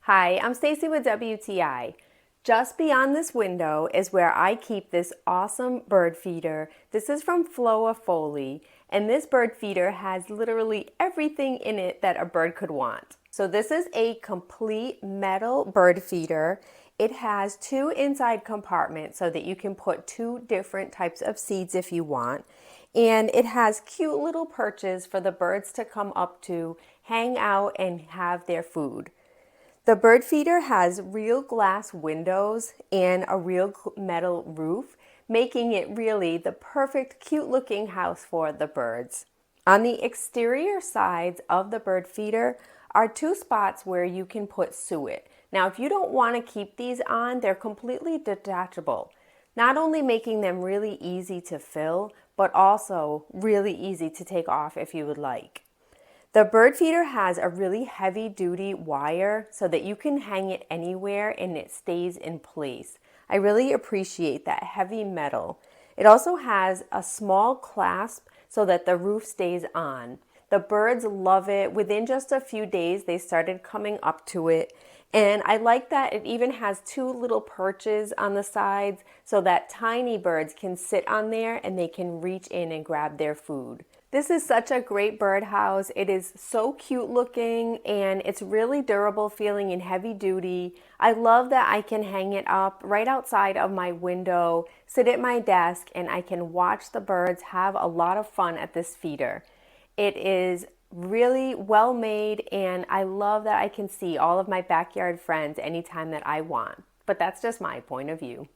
Hi, I'm Stacy with WTI. Just beyond this window is where I keep this awesome bird feeder. This is from FlowaFoli, and this bird feeder has literally everything in it that a bird could want. So this is a complete metal bird feeder. It has two inside compartments so that you can put two different types of seeds if you want. And it has cute little perches for the birds to come up to, hang out, and have their food. The bird feeder has real glass windows and a real metal roof, making it really the perfect cute looking house for the birds. On the exterior sides of the bird feeder are two spots where you can put suet. Now, if you don't want to keep these on, they're completely detachable, not only making them really easy to fill, but also really easy to take off if you would like. The bird feeder has a really heavy duty wire so that you can hang it anywhere and it stays in place. I really appreciate that heavy metal. It also has a small clasp so that the roof stays on. The birds love it. Within just a few days, they started coming up to it. And I like that it even has two little perches on the sides so that tiny birds can sit on there and they can reach in and grab their food. This is such a great birdhouse. It is so cute looking and it's really durable feeling and heavy duty. I love that I can hang it up right outside of my window, sit at my desk, and I can watch the birds have a lot of fun at this feeder. It is really well made and I love that I can see all of my backyard friends anytime that I want. But that's just my point of view.